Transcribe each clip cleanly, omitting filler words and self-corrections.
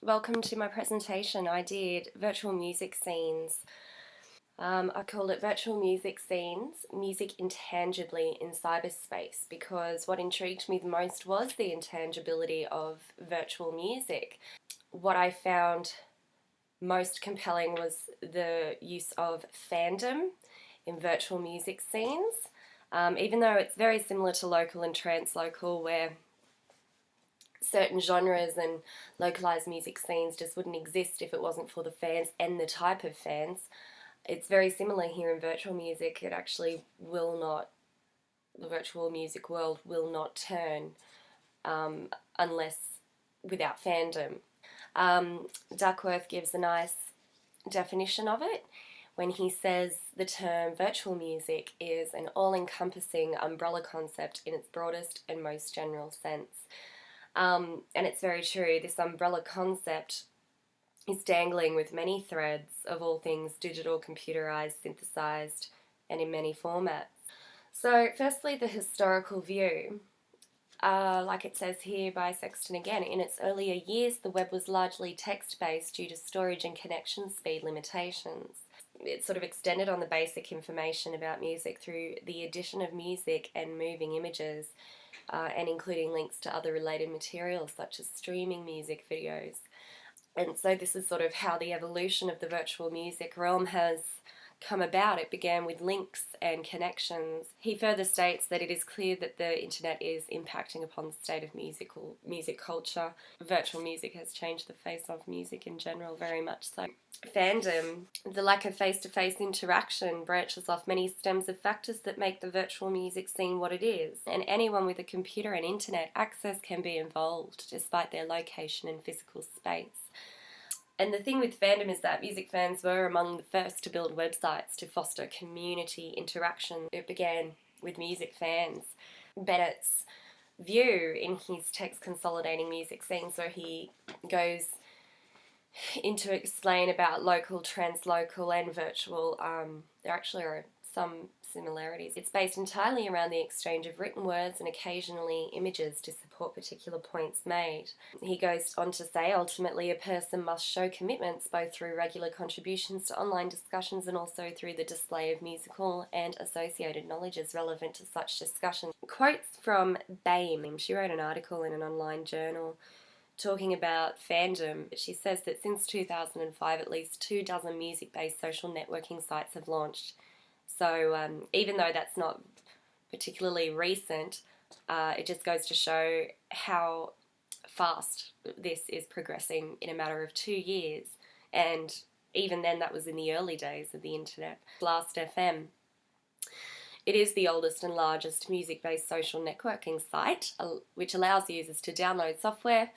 Welcome to my presentation. I did virtual music scenes. I called it Virtual Music Scenes, Music Intangibly in Cyberspace, because what intrigued me the most was the intangibility of virtual music. What I found most compelling was the use of fandom in virtual music scenes, even though it's very similar to local and translocal, where certain genres and localized music scenes just wouldn't exist if it wasn't for the fans and the type of fans. It's very similar here in virtual music. It actually will not, the virtual music world will not turn unless without fandom. Duckworth gives a nice definition of it when he says the term virtual music is an all-encompassing umbrella concept in its broadest and most general sense. And it's very true, this umbrella concept is dangling with many threads of all things digital, computerized, synthesized, and in many formats. So firstly, the historical view. Like it says here by Sexton again, in its earlier years the web was largely text-based due to storage and connection speed limitations. It sort of extended on the basic information about music through the addition of music and moving images, and including links to other related materials such as streaming music videos. And so this is sort of how the evolution of the virtual music realm has come about. It began with links and connections. He further states that it is clear that the internet is impacting upon the state of music culture. Virtual music has changed the face of music in general, very much so. Fandom, the lack of face-to-face interaction, branches off many stems of factors that make the virtual music scene what it is, and anyone with a computer and internet access can be involved despite their location and physical space. And the thing with fandom is that music fans were among the first to build websites to foster community interaction. It began with music fans. Bennett's view in his text Consolidating Music Scenes, where he goes into explain about local, translocal and virtual, there actually are some similarities. It's based entirely around the exchange of written words and occasionally images to support particular points made. He goes on to say, ultimately a person must show commitments both through regular contributions to online discussions and also through the display of musical and associated knowledges relevant to such discussions. Quotes from BAME. She wrote an article in an online journal talking about fandom. She says that since 2005 at least 24 music-based social networking sites have launched. So even though that's not particularly recent, it just goes to show how fast this is progressing in a matter of 2 years. And even then, that was in the early days of the internet. Last FM. It is the oldest and largest music-based social networking site, which allows users to download software.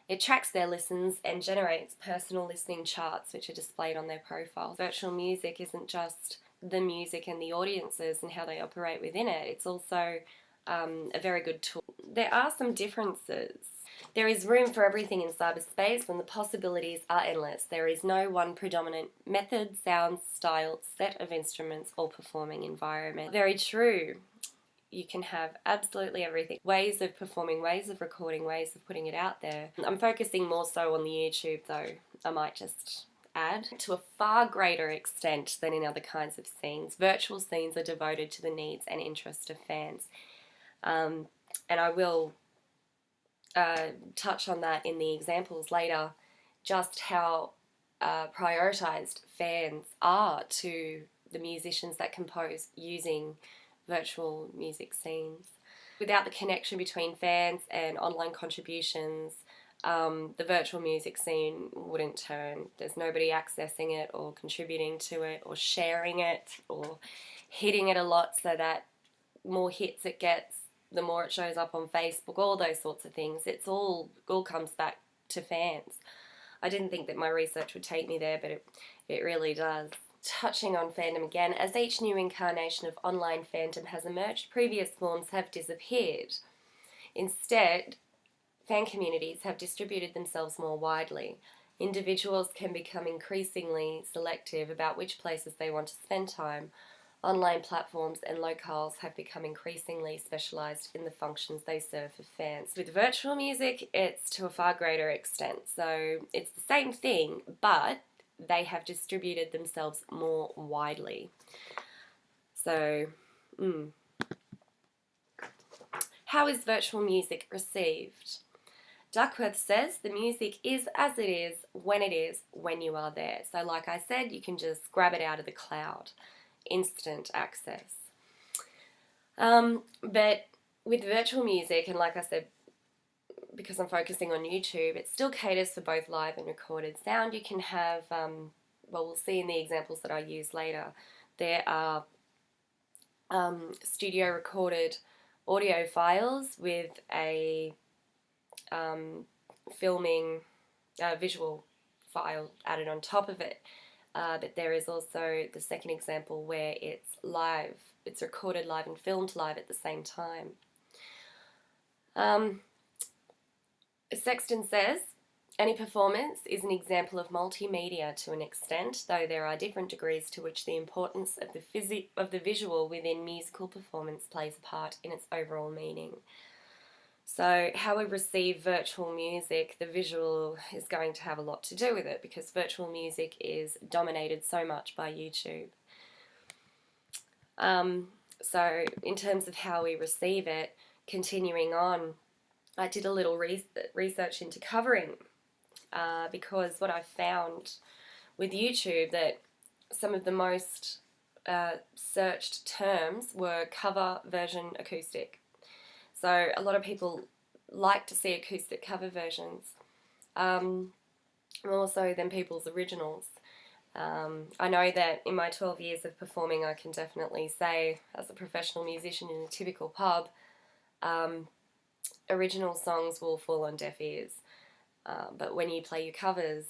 It tracks their listens and generates personal listening charts which are displayed on their profiles. Virtual music isn't just the music and the audiences and how they operate within it, it's also a very good tool. There are some differences. There is room for everything in cyberspace and the possibilities are endless. There is no one predominant method, sound, style, set of instruments or performing environment. Very true. You can have absolutely everything. Ways of performing, ways of recording, ways of putting it out there. I'm focusing more so on the YouTube though. I might just add, to a far greater extent than in other kinds of scenes, virtual scenes are devoted to the needs and interests of fans. And I will touch on that in the examples later, just how prioritised fans are to the musicians that compose using virtual music scenes. Without the connection between fans and online contributions, the virtual music scene wouldn't turn. There's nobody accessing it or contributing to it or sharing it or hitting it a lot so that more hits it gets, the more it shows up on Facebook, all those sorts of things. It's all comes back to fans. I didn't think that my research would take me there, but it really does. Touching on fandom again, as each new incarnation of online fandom has emerged, previous forms have disappeared. Instead, fan communities have distributed themselves more widely. Individuals can become increasingly selective about which places they want to spend time Online platforms and locales have become increasingly specialised in the functions they serve for fans. With virtual music, it's to a far greater extent. So it's the same thing, but they have distributed themselves more widely. So, how is virtual music received? Duckworth says the music is as it is, when you are there. So like I said, you can just grab it out of the cloud. Instant access. But with virtual music, and like I said, because I'm focusing on YouTube, it still caters for both live and recorded sound. You can have, well, we'll see in the examples that I use later, there are studio recorded audio files with a filming visual file added on top of it. But there is also the second example where it's live, it's recorded live and filmed live at the same time. Sexton says, any performance is an example of multimedia to an extent, though there are different degrees to which the importance of the visual within musical performance plays a part in its overall meaning. So how we receive virtual music, the visual is going to have a lot to do with it, because virtual music is dominated so much by YouTube. So in terms of how we receive it, continuing on, I did a little research into covering, because what I found with YouTube, that some of the most searched terms were cover, version, acoustic. So a lot of people like to see acoustic cover versions, more so than people's originals. I know that in my 12 years of performing, I can definitely say, as a professional musician in a typical pub, original songs will fall on deaf ears. But when you play your covers,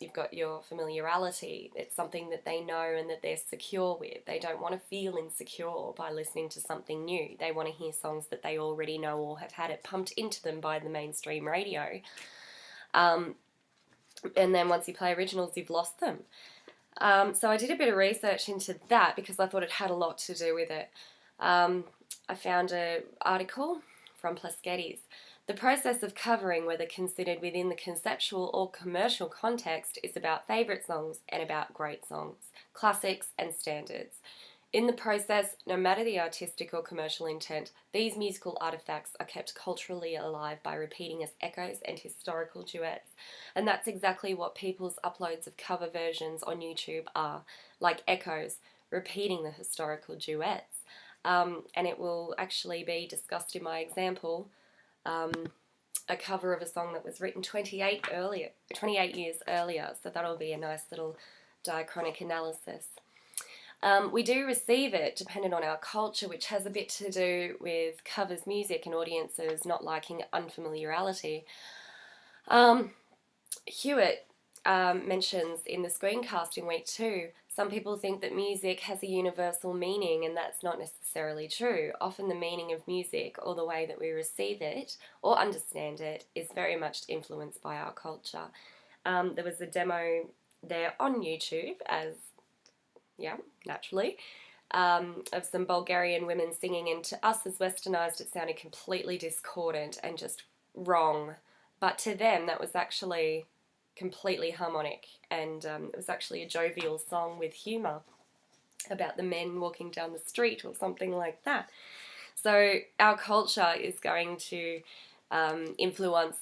you've got your familiarity. It's something that they know and that they're secure with. They don't want to feel insecure by listening to something new. They want to hear songs that they already know or have had it pumped into them by the mainstream radio. And then once you play originals, you've lost them. So I did a bit of research into that because I thought it had a lot to do with it. I found an article from Plasketti's. The process of covering, whether considered within the conceptual or commercial context, is about favourite songs and about great songs, classics and standards. In the process, no matter the artistic or commercial intent, these musical artefacts are kept culturally alive by repeating as echoes and historical duets. And that's exactly what people's uploads of cover versions on YouTube are, like echoes, repeating the historical duets. And it will actually be discussed in my example, a cover of a song that was written 28 years earlier, so that'll be a nice little diachronic analysis. We do receive it dependent on our culture, which has a bit to do with covers music and audiences not liking unfamiliarity. Hewitt mentions in the screencast in week 2, some people think that music has a universal meaning, and that's not necessarily true. Often the meaning of music, or the way that we receive it or understand it, is very much influenced by our culture. There was a demo there on YouTube, as, yeah, naturally, of some Bulgarian women singing, and to us as westernised it sounded completely discordant and just wrong. But to them that was actually completely harmonic, and it was actually a jovial song with humour about the men walking down the street or something like that. So our culture is going to influence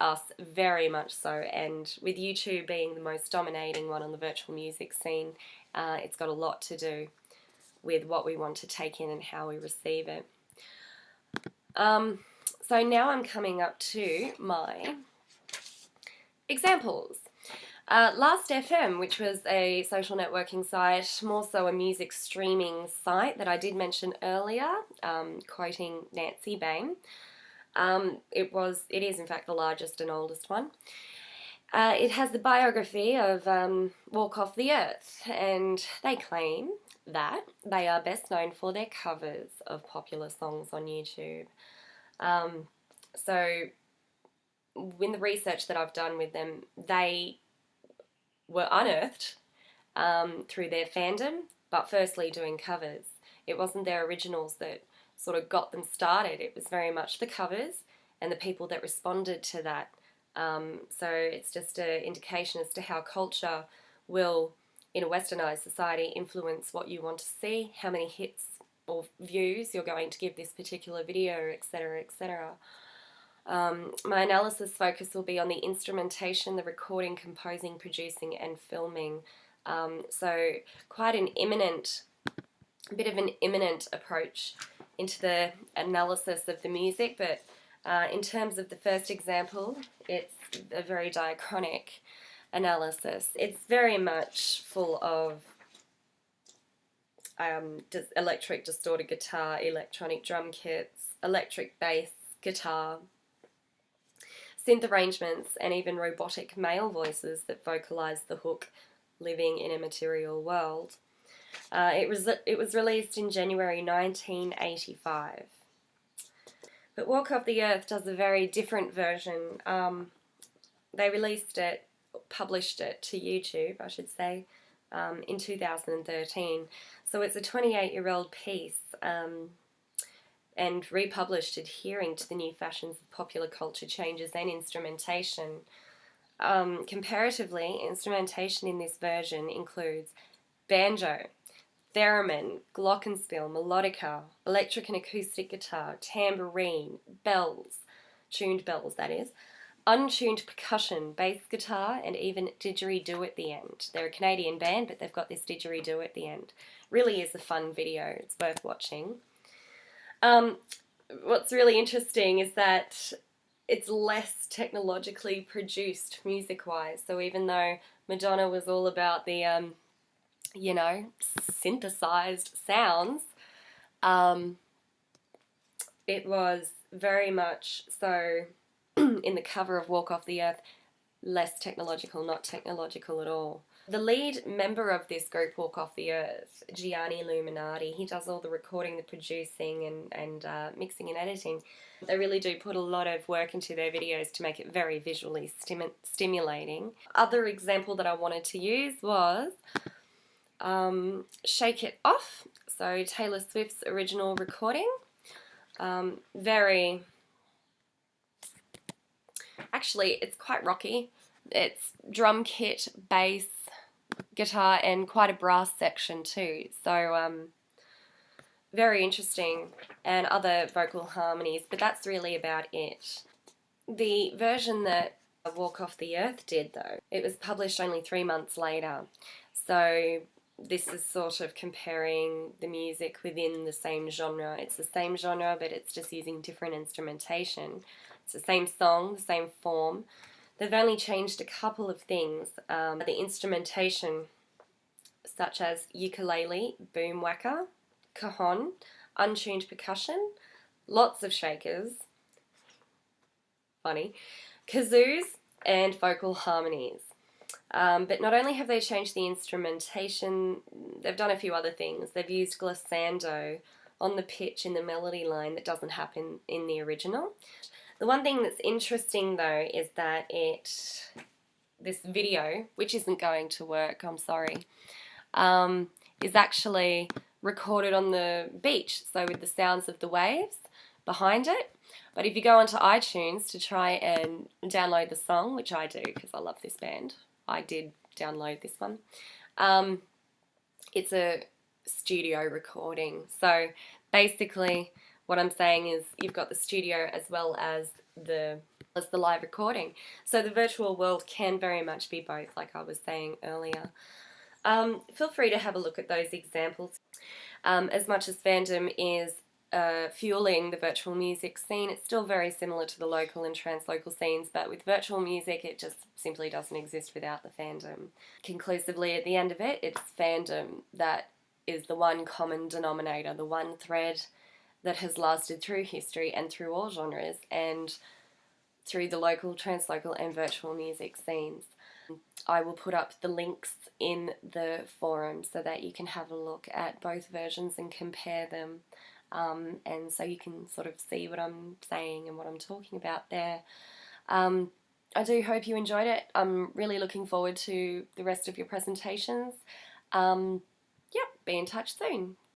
us very much so, and with YouTube being the most dominating one on the virtual music scene, it's got a lot to do with what we want to take in and how we receive it. So now I'm coming up to my examples. Last FM, which was a social networking site, more so a music streaming site that I did mention earlier, quoting Nancy Bain. It is in fact the largest and oldest one. It has the biography of Walk Off the Earth, and they claim that they are best known for their covers of popular songs on YouTube. So in the research that I've done with them, they were unearthed through their fandom but firstly doing covers. It wasn't their originals that sort of got them started. It was very much the covers and the people that responded to that. So it's just an indication as to how culture will, in a westernized society, influence what you want to see, how many hits or views you're going to give this particular video, etc., etc. My analysis focus will be on the instrumentation, the recording, composing, producing, and filming. So quite an bit of an imminent approach into the analysis of the music, but in terms of the first example, it's a very diachronic analysis. It's very much full of electric distorted guitar, electronic drum kits, electric bass guitar, synth arrangements, and even robotic male voices that vocalize the hook, living in a material world. It was released in January 1985. But Walk Off the Earth does a very different version. They published it to YouTube, I should say, in 2013. So it's a 28-year-old piece, and republished adhering to the new fashions of popular culture changes and instrumentation. Comparatively, instrumentation in this version includes banjo, theremin, glockenspiel, melodica, electric and acoustic guitar, tambourine, bells, tuned bells that is, untuned percussion, bass guitar, and even didgeridoo at the end. They're a Canadian band, but they've got this didgeridoo at the end. Really is a fun video. It's worth watching. What's really interesting is that it's less technologically produced music-wise. So even though Madonna was all about the, synthesized sounds, it was very much so in the cover of Walk Off the Earth, less technological, not technological at all. The lead member of this group, Walk Off the Earth, Gianni Illuminati, he does all the recording, the producing, and mixing and editing. They really do put a lot of work into their videos to make it very visually stimulating. Other example that I wanted to use was Shake It Off, so Taylor Swift's original recording. Actually, it's quite rocky. It's drum kit, bass, guitar, and quite a brass section too. So very interesting, and other vocal harmonies, but that's really about it. The version that Walk Off the Earth did, though, it was published only 3 months later. So this is sort of comparing the music within the same genre. It's the same genre, but it's just using different instrumentation. It's the same song, the same form. They've only changed a couple of things. The instrumentation, such as ukulele, boom whacker, cajon, untuned percussion, lots of shakers, funny, kazoos, and vocal harmonies. But not only have they changed the instrumentation, they've done a few other things. They've used glissando on the pitch in the melody line that doesn't happen in the original. The one thing that's interesting though is that this video, which isn't going to work, I'm sorry, is actually recorded on the beach, so with the sounds of the waves behind it. But if you go onto iTunes to try and download the song, which I do because I love this band, I did download this one, it's a studio recording. So basically what I'm saying is you've got the studio as well as the live recording. So the virtual world can very much be both, like I was saying earlier. Feel free to have a look at those examples. As much as fandom is fueling the virtual music scene, it's still very similar to the local and translocal scenes, but with virtual music it just simply doesn't exist without the fandom. Conclusively, at the end of it, it's fandom that is the one common denominator, the one thread that has lasted through history and through all genres and through the local, translocal and virtual music scenes. I will put up the links in the forum so that you can have a look at both versions and compare them, and so you can sort of see what I'm saying and what I'm talking about there. I do hope you enjoyed it. I'm really looking forward to the rest of your presentations. Yep. Be in touch soon.